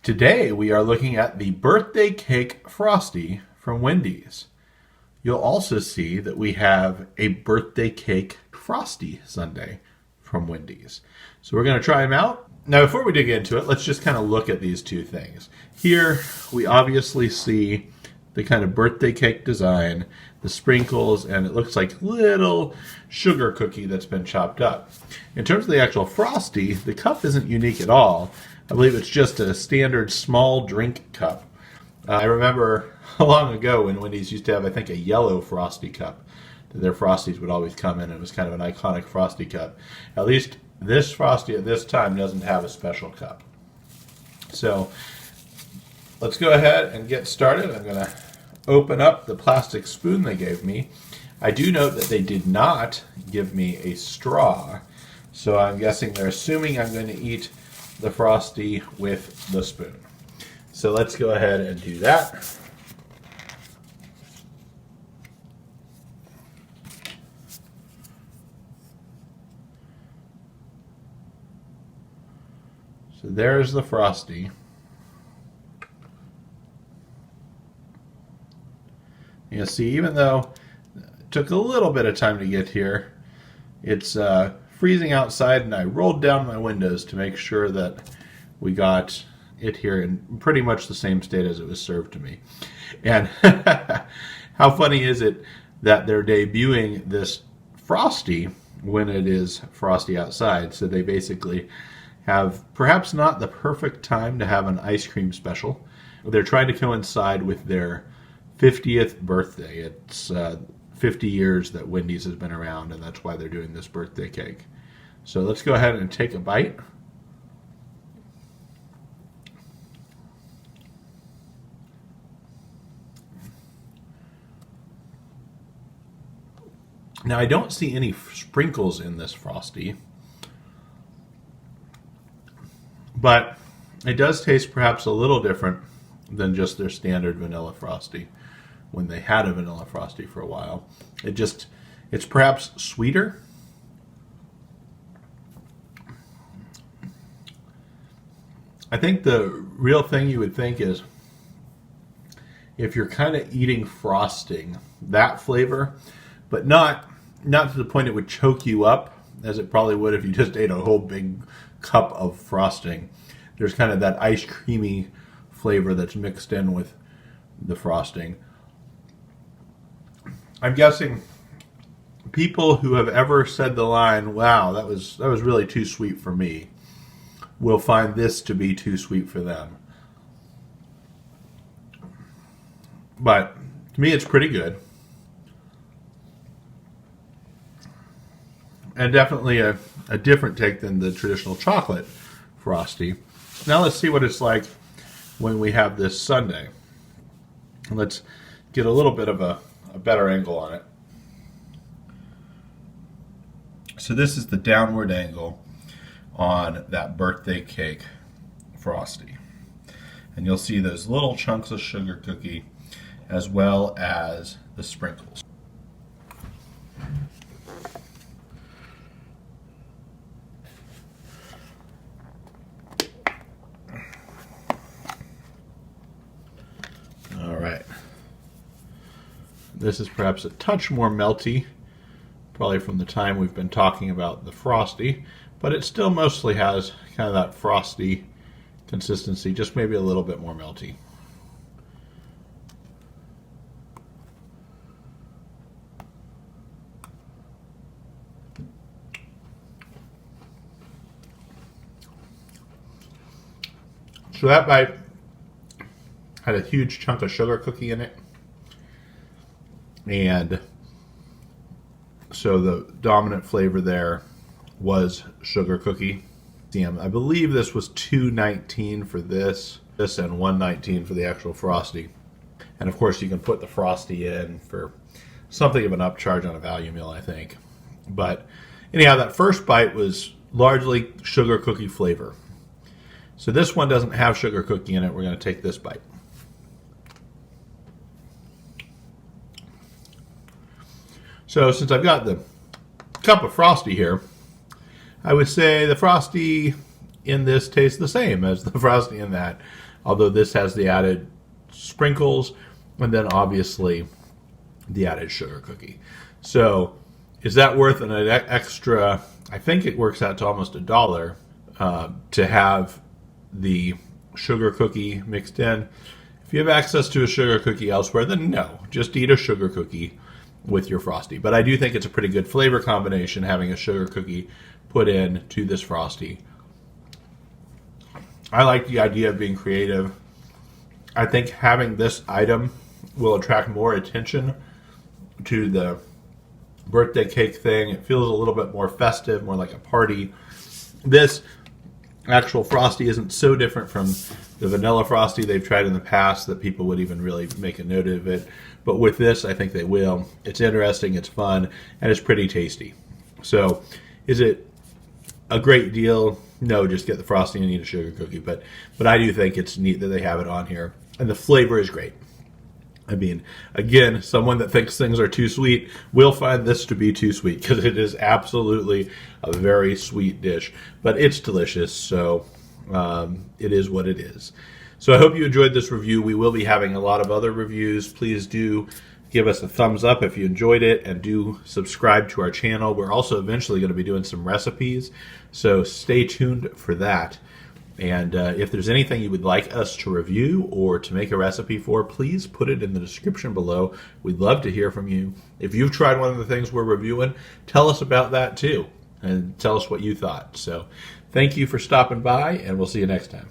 Today we are looking at the birthday cake Frosty from Wendy's. You'll also see that we have a birthday cake Frosty Sundae from Wendy's. So we're going to try them out. Now before we dig into it, let's just kind of look at these two things. Here we obviously see the kind of birthday cake design, the sprinkles, and it looks like little sugar cookie that's been chopped up. In terms of the actual Frosty, the cup isn't unique at all. I believe it's just a standard small drink cup. I remember long ago when Wendy's used to have, I think, a yellow Frosty cup that their Frosties would always come in. It was kind of an iconic Frosty cup. At least this Frosty at this time doesn't have a special cup. So let's go ahead and get started. I'm going to open up the plastic spoon they gave me. I do note that they did not give me a straw, so I'm guessing they're assuming I'm going to eat the Frosty with the spoon. So let's go ahead and do that. So there's the Frosty. You'll see, even though it took a little bit of time to get here, it's freezing outside, and I rolled down my windows to make sure that we got it here in pretty much the same state as it was served to me. And how funny is it that they're debuting this Frosty when it is frosty outside? So they basically have perhaps not the perfect time to have an ice cream special. They're trying to coincide with their 50th birthday. It's 50 years that Wendy's has been around, and that's why they're doing this birthday cake. So let's go ahead and take a bite. Now I don't see any sprinkles in this Frosty, but it does taste perhaps a little different than just their standard vanilla Frosty when they had a vanilla Frosty for a while. It's perhaps sweeter. I think the real thing you would think is if you're kind of eating frosting, that flavor, but not to the point it would choke you up as it probably would if you just ate a whole big cup of frosting. There's kind of that ice creamy flavor that's mixed in with the frosting. I'm guessing people who have ever said the line, "Wow, that was really too sweet for me," will find this to be too sweet for them. But to me, it's pretty good. And definitely a different take than the traditional chocolate Frosty. Now let's see what it's like when we have this sundae. Let's get a little bit of a better angle on it. So this is the downward angle on that birthday cake Frosty. And you'll see those little chunks of sugar cookie as well as the sprinkles. All right. This is perhaps a touch more melty, probably from the time we've been talking about the Frosty, but it still mostly has kind of that frosty consistency, just maybe a little bit more melty. So that bite had a huge chunk of sugar cookie in it. And so the dominant flavor there was sugar cookie. I believe this was $2.19 for this and $1.19 for the actual Frosty. And of course you can put the Frosty in for something of an upcharge on a value meal, I think. But anyhow, that first bite was largely sugar cookie flavor. So this one doesn't have sugar cookie in it. We're going to take this bite. So since I've got the cup of Frosty here, I would say the Frosty in this tastes the same as the Frosty in that. although this has the added sprinkles and then obviously the added sugar cookie. So is that worth an extra? I think it works out to almost $1 to have the sugar cookie mixed in. If you have access to a sugar cookie elsewhere, then no, just eat a sugar cookie with your Frosty. But I do think it's a pretty good flavor combination having a sugar cookie put in to this Frosty. I like the idea of being creative. I think having this item will attract more attention to the birthday cake thing. It feels a little bit more festive, more like a party. This actual Frosty isn't so different from the vanilla Frosty they've tried in the past that people would even really make a note of it. But with this, I think they will. It's interesting, it's fun, and it's pretty tasty. So is it a great deal? No, just get the Frosty and eat a sugar cookie. But I do think it's neat that they have it on here. And the flavor is great. I mean, again, someone that thinks things are too sweet will find this to be too sweet because it is absolutely a very sweet dish. But it's delicious, so it is what it is. So I hope you enjoyed this review. We will be having a lot of other reviews. Please do give us a thumbs up if you enjoyed it, and do subscribe to our channel. We're also eventually going to be doing some recipes, so stay tuned for that. And if there's anything you would like us to review or to make a recipe for, please put it in the description below. We'd love to hear from you. If you've tried one of the things we're reviewing, tell us about that too, and tell us what you thought. So thank you for stopping by, and we'll see you next time.